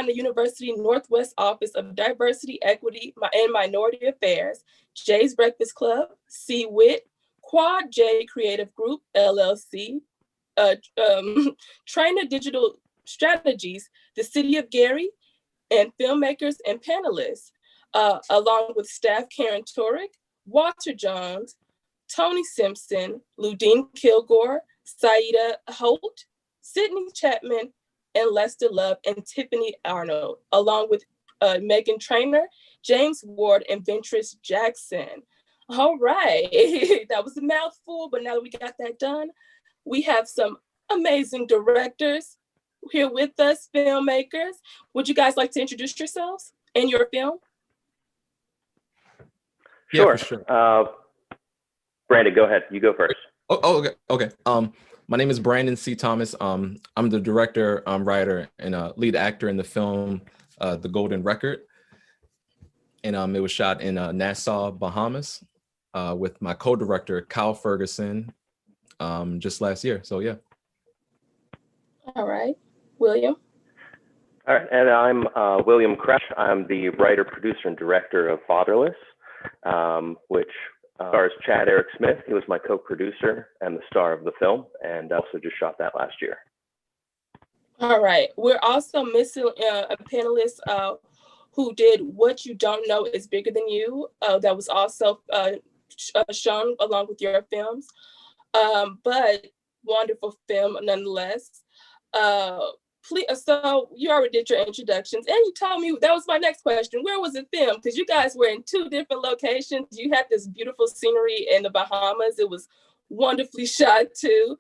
University Northwest Office of Diversity, Equity, and Minority Affairs, Jay's Breakfast Club, C-WIT, Quad J Creative Group, LLC, Trainer Digital Strategies, the City of Gary, and filmmakers and panelists, along with staff Karen Turek, Walter Jones, Tony Simpson, Ludine Kilgore, Saida Holt, Sydney Chapman, and Lester Love, and Tiffany Arnold, along with Megan Trainer, James Ward, and Ventress Jackson. All right, that was a mouthful, but now that we got that done, we have some amazing directors here with us, filmmakers. Would you guys like to introduce yourselves and your film? Sure. Yeah, for sure. Brandon, go ahead. You go first. Okay. My name is Brandon C. Thomas. I'm the director, writer, and lead actor in the film, The Golden Record. And it was shot in Nassau, Bahamas, with my co-director, Kyle Ferguson, just last year. So, yeah. All right. William? All right, and I'm William Kresh. I'm the writer, producer, and director of Fatherless, which stars Chad Eric Smith. He was my co-producer and the star of the film, and also just shot that last year. All right. We're also missing a panelist who did What You Don't Know Is Bigger Than You. That was also shown along with your films, but wonderful film nonetheless. Please, so you already did your introductions, and you told me that was my next question. Where was it filmed? Because you guys were in 2 different locations. You had this beautiful scenery in the Bahamas. It was wonderfully shot too.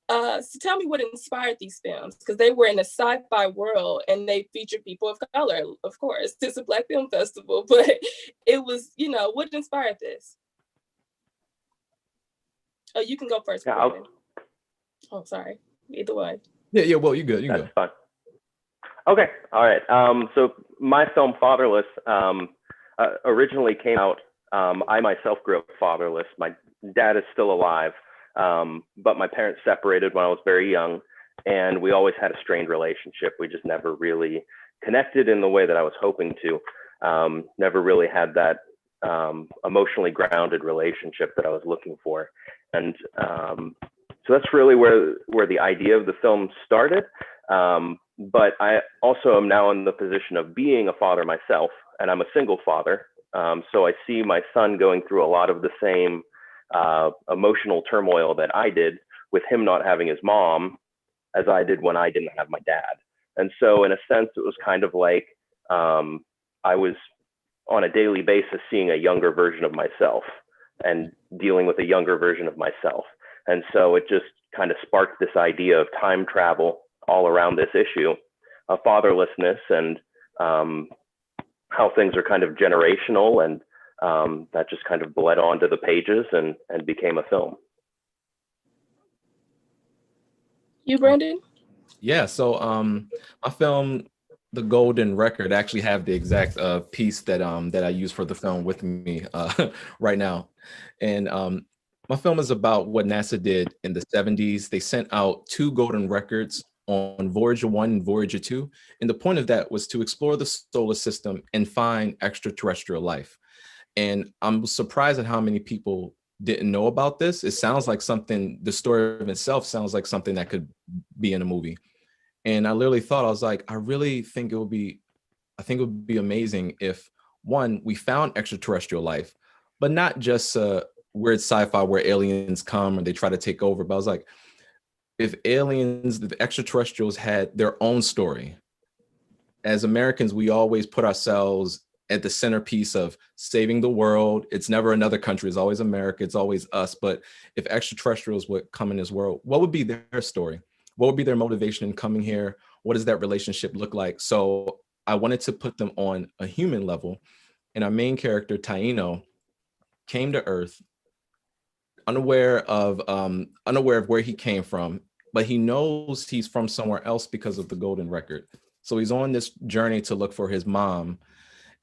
So tell me what inspired these films, because they were in a sci-fi world and they featured people of color. Of course, it's a Black Film Festival, but it was, what inspired this? Oh, you can go first. Yeah, oh, sorry. Either way. Yeah. Well, you good. That's fine. Okay. All right. So my film Fatherless originally came out. I myself grew up fatherless. My dad is still alive, but my parents separated when I was very young, and we always had a strained relationship. We just never really connected in the way that I was hoping to. Never really had that emotionally grounded relationship that I was looking for, and so that's really where the idea of the film started. But I also am now in the position of being a father myself, and I'm a single father. So I see my son going through a lot of the same emotional turmoil that I did with him not having his mom as I did when I didn't have my dad. And so in a sense, it was kind of like I was on a daily basis seeing a younger version of myself and dealing with a younger version of myself. And so it just kind of sparked this idea of time travel all around this issue of fatherlessness and how things are kind of generational, and that just kind of bled onto the pages and became a film. You, Brandon? Yeah, so my film, The Golden Record, actually have the exact piece that I use for the film with me right now. And my film is about what NASA did in the 70s. They sent out 2 golden records on Voyager 1 and Voyager 2. And the point of that was to explore the solar system and find extraterrestrial life. And I'm surprised at how many people didn't know about this. It sounds like something, the story of itself sounds like something that could be in a movie. And I literally thought, I was like, I really think it would be amazing if, one, we found extraterrestrial life, but not just weird sci-fi where aliens come and they try to take over. But I was like, if aliens, the extraterrestrials had their own story. As Americans, we always put ourselves at the centerpiece of saving the world. It's never another country. It's always America. It's always us. But if extraterrestrials would come in this world, what would be their story? What would be their motivation in coming here? What does that relationship look like? So I wanted to put them on a human level. And our main character, Taino, came to Earth unaware of where he came from, but he knows he's from somewhere else because of the golden record. So he's on this journey to look for his mom,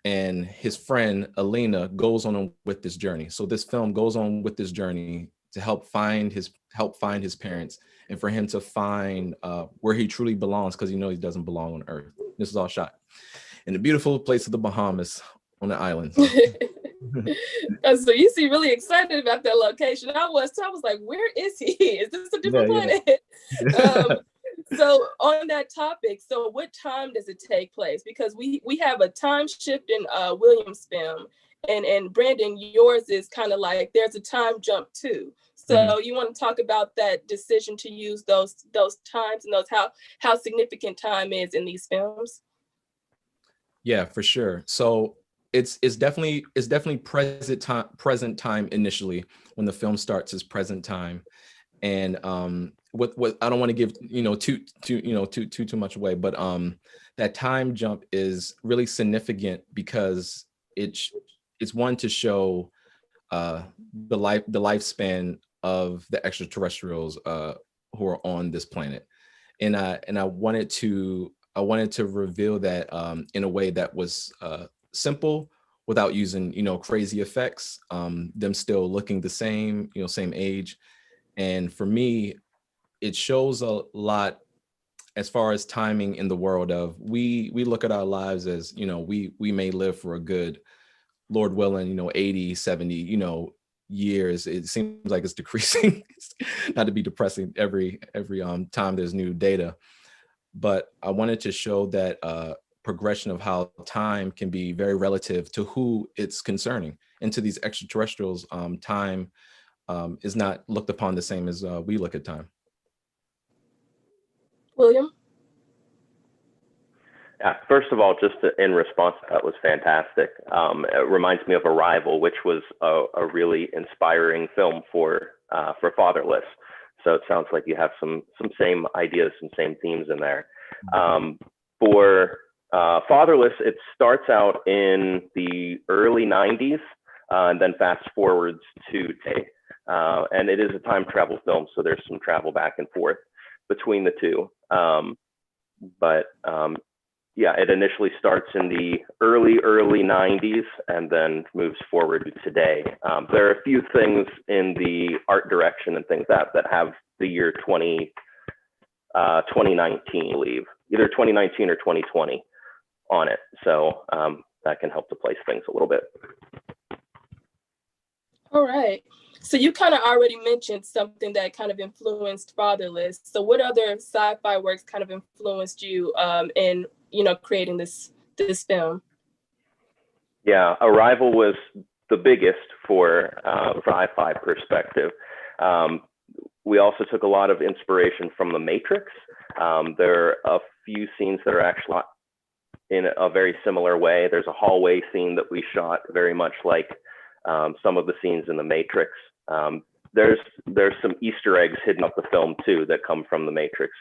and his friend Alina goes on with this journey. So this film goes on with this journey to help find his parents, and for him to find where he truly belongs, because he knows he doesn't belong on Earth. This was all shot in the beautiful place of the Bahamas on the island. So you seem really excited about that location. I was like, where is he? Is this a different planet? So on that topic, so what time does it take place? Because we have a time shift in Williams' film, and Brandon, yours is kind of like there's a time jump too. So you want to talk about that decision to use those times and those how significant time is in these films? Yeah, for sure. So it's definitely present time initially when the film starts is present time. And what I don't want to give too much away, but that time jump is really significant because it's one to show the lifespan of the extraterrestrials who are on this planet, and I wanted to reveal that in a way that was simple without using crazy effects, them still looking the same, same age. And for me, it shows a lot as far as timing in the world of we look at our lives as, we may live for a good, Lord willing, 80, 70, years. It seems like it's decreasing. Not to be depressing every time there's new data. But I wanted to show that progression of how time can be very relative to who it's concerning. And to these extraterrestrials, time is not looked upon the same as we look at time. William? Yeah, first of all, in response, that was fantastic. It reminds me of Arrival, which was a really inspiring film for Fatherless. So it sounds like you have some same ideas, some same themes in there. For Fatherless, it starts out in the early 90s and then fast forwards to today. And it is a time travel film, so there's some travel back and forth between the two. Yeah, it initially starts in the early 90s and then moves forward to today. There are a few things in the art direction and things that have the year 2019, I believe, either 2019 or 2020 on it. So that can help to place things a little bit. All right. So you kind of already mentioned something that kind of influenced Fatherless. So what other sci-fi works kind of influenced you in creating this film? Yeah, Arrival was the biggest for sci-fi perspective. We also took a lot of inspiration from The Matrix. There are a few scenes that are actually in a very similar way. There's a hallway scene that we shot very much like some of the scenes in The Matrix. There's some Easter eggs hidden up the film too that come from The Matrix,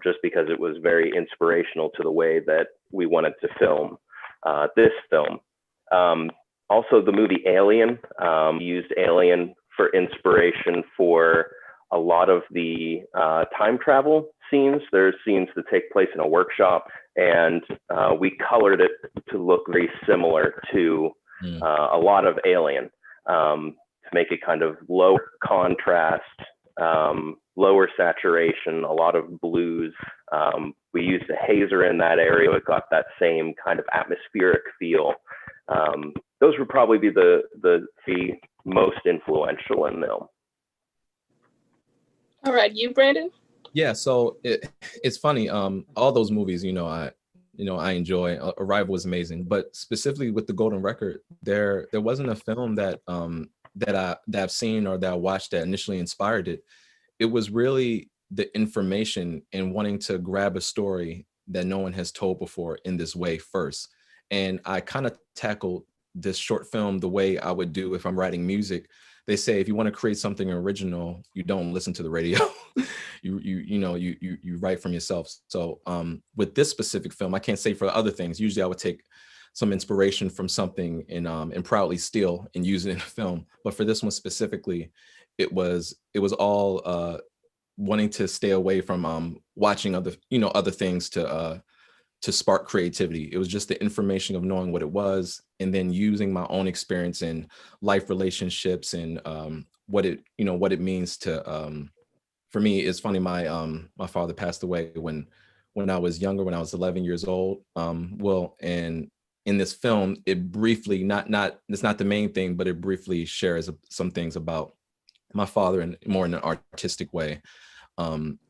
just because it was very inspirational to the way that we wanted to film this film. Also, the movie Alien used Alien for inspiration for a lot of the time travel scenes. There's scenes that take place in a workshop, and we colored it to look very similar to a lot of Alien, to make it kind of low contrast, lower saturation, a lot of blues. We used a hazer in that area. It got that same kind of atmospheric feel. Those would probably be the most influential in film. All right, you, Brandon? Yeah, so it's funny. All those movies, I enjoy. Arrival was amazing, but specifically with the Golden Record, there wasn't a film that I've seen or that I watched that initially inspired it. It was really the information and wanting to grab a story that no one has told before in this way first. And I kind of tackled this short film the way I would do if I'm writing music. They say if you want to create something original, you don't listen to the radio. you write from yourself. So with this specific film, I can't say for other things. Usually I would take some inspiration from something and proudly steal and use it in a film. But for this one specifically, it was all wanting to stay away from watching other things to spark creativity. It was just the information of knowing what it was, and then using my own experience in life relationships and what it means to. For me, it's funny. My father passed away when when I was younger, when I was 11 years old. And in this film, it briefly, it's not the main thing, but it briefly shares some things about my father in more in an artistic way,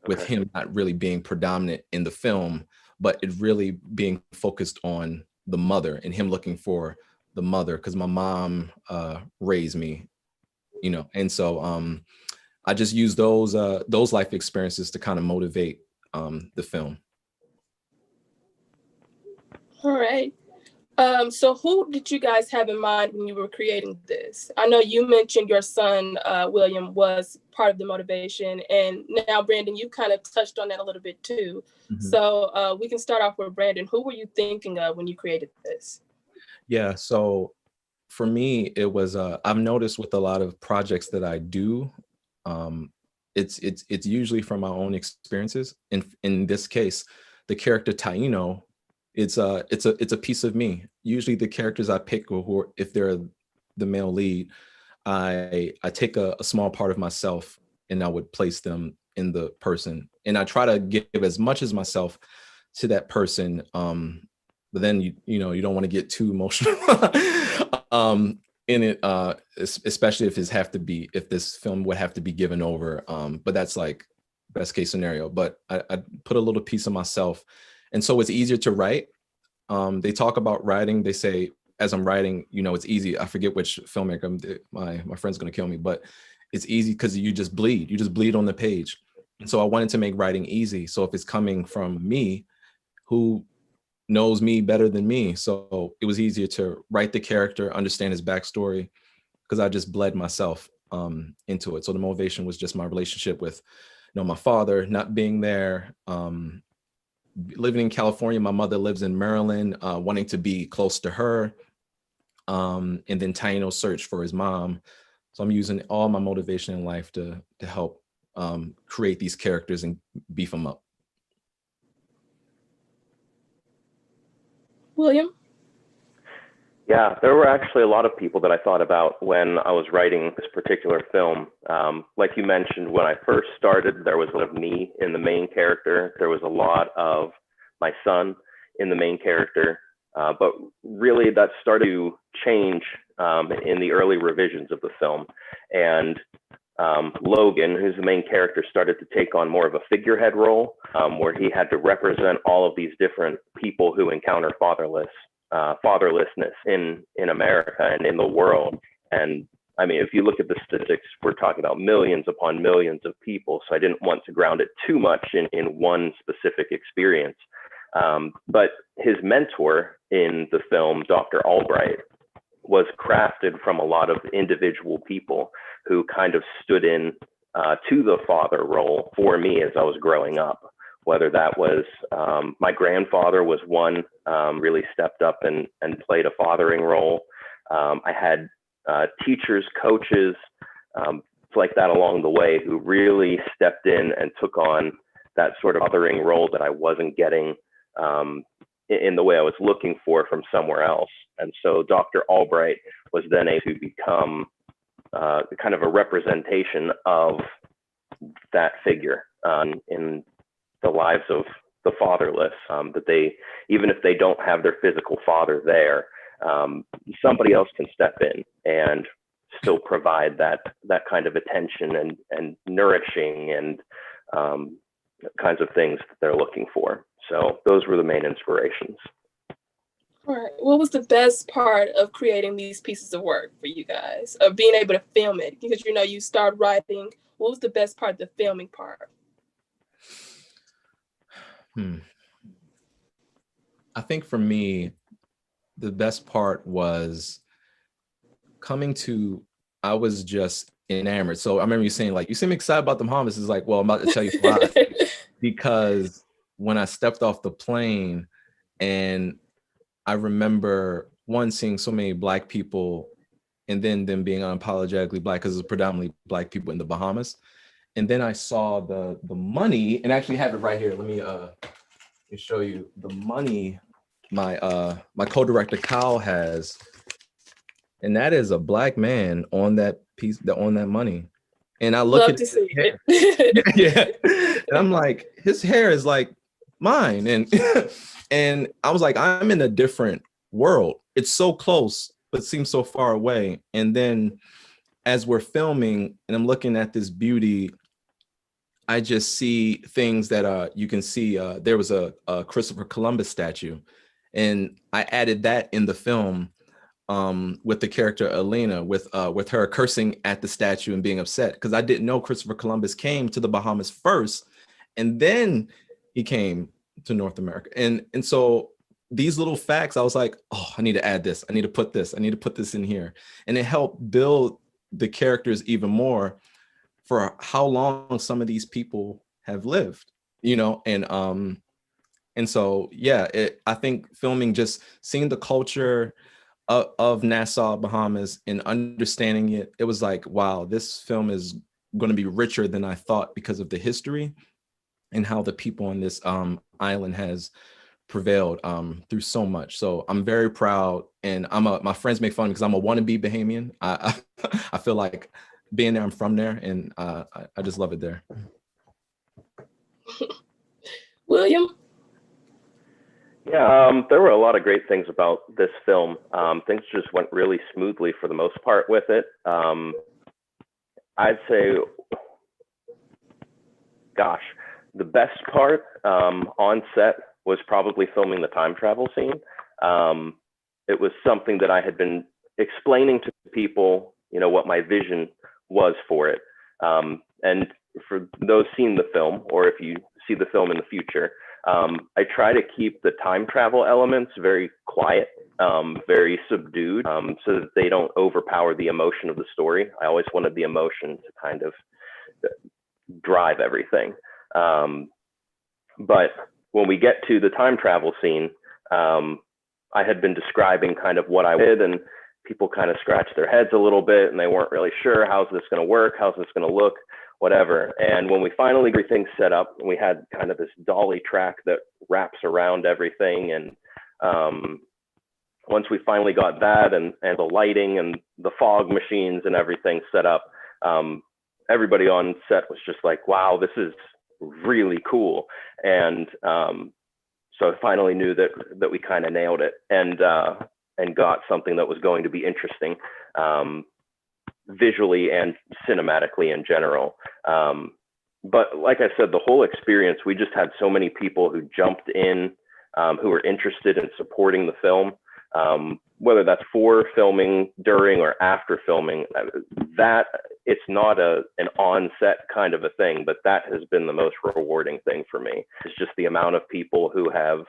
with him not really being predominant in the film, but it really being focused on the mother and him looking for the mother, because my mom raised me, and so I just use those life experiences to kind of motivate the film. All right. So who did you guys have in mind when you were creating this? I know you mentioned your son, William, was part of the motivation. And now, Brandon, you kind of touched on that a little bit too. Mm-hmm. So we can start off with Brandon. Who were you thinking of when you created this? Yeah, so for me, it was, I've noticed with a lot of projects that I do, it's usually from my own experiences. In this case, the character Taino, it's a piece of me. Usually the characters I pick, or if they're the male lead, I take a small part of myself and I would place them in the person. And I try to give as much as myself to that person. But then you don't want to get too emotional in it, especially if this film would have to be given over. But that's like best case scenario. But I put a little piece of myself. And so it's easier to write. They talk about writing. They say, as I'm writing, it's easy. I forget which filmmaker, my friend's going to kill me, but it's easy because you just bleed on the page. And so I wanted to make writing easy. So if it's coming from me, who knows me better than me, so it was easier to write the character, understand his backstory, because I just bled myself into it. So the motivation was just my relationship with, my father not being there, living in California. My mother lives in Maryland, wanting to be close to her, and then Taino's search for his mom. So I'm using all my motivation in life to help create these characters and beef them up. William? Yeah, there were actually a lot of people that I thought about when I was writing this particular film. Like you mentioned, when I first started, there was a lot of me in the main character. There was a lot of my son in the main character. But really that started to change in the early revisions of the film. And Logan, who's the main character, started to take on more of a figurehead role, where he had to represent all of these different people who encounter fatherlessness in America and in the world. And I mean, if you look at the statistics, we're talking about millions upon millions of people. So I didn't want to ground it too much in one specific experience. But his mentor in the film, Dr. Albright, was crafted from a lot of individual people who kind of stood in to the father role for me as I was growing up. Whether that was my grandfather was one, really stepped up and played a fathering role. I had teachers, coaches, like that along the way who really stepped in and took on that sort of fathering role that I wasn't getting in the way I was looking for from somewhere else. And so Dr. Albright was then able to become kind of a representation of that figure in the lives of the fatherless, that they, even if they don't have their physical father there, somebody else can step in and still provide that kind of attention and nourishing and kinds of things that they're looking for. So those were the main inspirations. All right. What was the best part of creating these pieces of work for you guys, of being able to film it? Because, you started writing. What was the best part, the filming part? I think for me, the best part was I was just enamored. So I remember you saying, like, you seem excited about the Bahamas. It's like, well, I'm about to tell you why. Because when I stepped off the plane, and I remember seeing so many Black people, and then them being unapologetically Black, because it's predominantly Black people in the Bahamas. And then I saw the money, and I actually have it right here. Let me show you the money my co-director Kyle has, and that is a Black man on that piece, on that money. And I look Love at to see it. Yeah, and I'm like, his hair is like mine. And and I was like, I'm in a different world. It's so close, but seems so far away. And then as we're filming and I'm looking at this beauty, I just see things that you can see. There was a Christopher Columbus statue, and I added that in the film with the character Elena, with her cursing at the statue and being upset because I didn't know Christopher Columbus came to the Bahamas first, and then he came to North America. And so these little facts, I was like, oh, I need to add this. I need to put this. I need to put this in here, and it helped build the characters even more for how long some of these people have lived, and so yeah, I think filming, just seeing the culture of Nassau, Bahamas, and understanding it, it was like, wow, this film is going to be richer than I thought because of the history and how the people on this island has prevailed through so much. So I'm very proud, and my friends make fun because I'm a wannabe Bahamian. I feel like being there, I'm from there, and I just love it there. William? Yeah, there were a lot of great things about this film. Things just went really smoothly for the most part with it. I'd say, gosh, the best part on set was probably filming the time travel scene. It was something that I had been explaining to people, what my vision was for it. And for those seeing the film, or if you see the film in the future, I try to keep the time travel elements very quiet, very subdued, so that they don't overpower the emotion of the story. I always wanted the emotion to kind of drive everything. But when we get to the time travel scene, I had been describing kind of what I did, and people kind of scratched their heads a little bit, and they weren't really sure, how's this going to work? How's this going to look? Whatever. And when we finally got everything set up, we had kind of this dolly track that wraps around everything. And once we finally got that and the lighting and the fog machines and everything set up, everybody on set was just like, wow, this is really cool. And so I finally knew that we kind of nailed it and got something that was going to be interesting. Visually and cinematically in general. But like I said, the whole experience, we just had so many people who jumped in, who were interested in supporting the film, whether that's for filming, during, or after filming. That it's not an on-set kind of a thing, but that has been the most rewarding thing for me. It's just the amount of people who have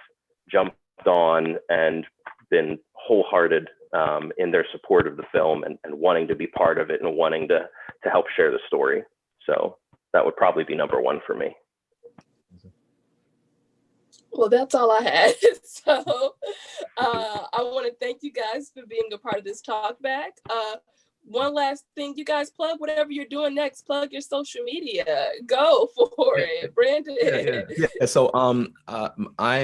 jumped on and been wholehearted in their support of the film and wanting to be part of it and wanting to help share the story. So that would probably be number one for me. Well, that's all I had. So I want to thank you guys for being a part of this talk back. One last thing, you guys, plug whatever you're doing next. Plug your social media. Go for it, Brandon. Yeah. So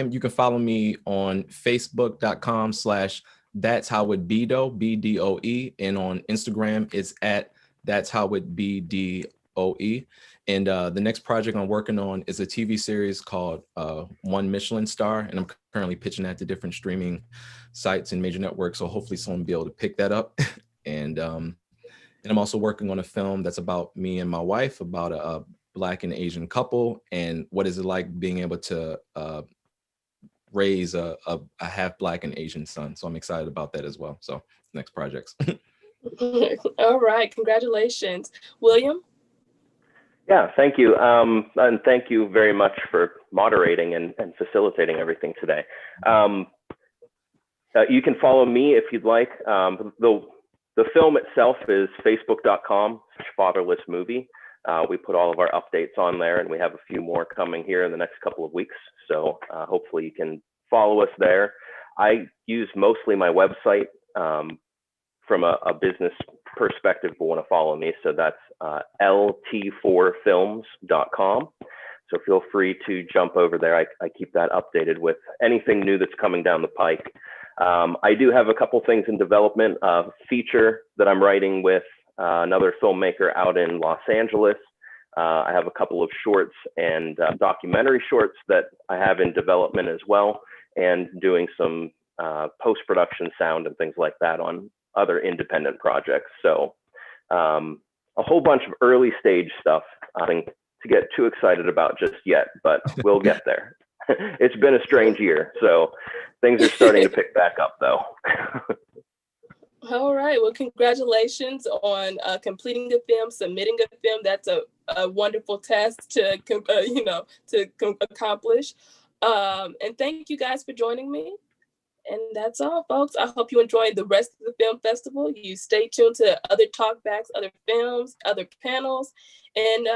you can follow me on facebook.com/That's How It Be Doe, BDOE, and on Instagram it's at That's How It Be DOE. And the next project I'm working on is a TV series called One Michelin Star, and I'm currently pitching that to different streaming sites and major networks. So hopefully someone will be able to pick that up. And I'm also working on a film that's about me and my wife, about a Black and Asian couple, and what is it like being able to raise a half Black and Asian son. So I'm excited about that as well. So next projects. All right, congratulations. William? Yeah, thank you. And thank you very much for moderating and facilitating everything today. You can follow me if you'd like. The film itself is facebook.com/fatherlessmovie. We put all of our updates on there, and we have a few more coming here in the next couple of weeks. So hopefully you can follow us there. I use mostly my website from a business perspective, but want to follow me. So that's lt4films.com. So feel free to jump over there. I keep that updated with anything new that's coming down the pike. I do have a couple things in development, a feature that I'm writing with another filmmaker out in Los Angeles. I have a couple of shorts and documentary shorts that I have in development as well, and doing some post-production sound and things like that on other independent projects. So a whole bunch of early stage stuff, nothing to get too excited about just yet, but we'll get there. It's been a strange year, so things are starting to pick back up though. All right. Well, congratulations on completing the film, submitting a film. That's a wonderful task to accomplish. And thank you guys for joining me. And that's all, folks. I hope you enjoy the rest of the film festival. You stay tuned to other talkbacks, other films, other panels, and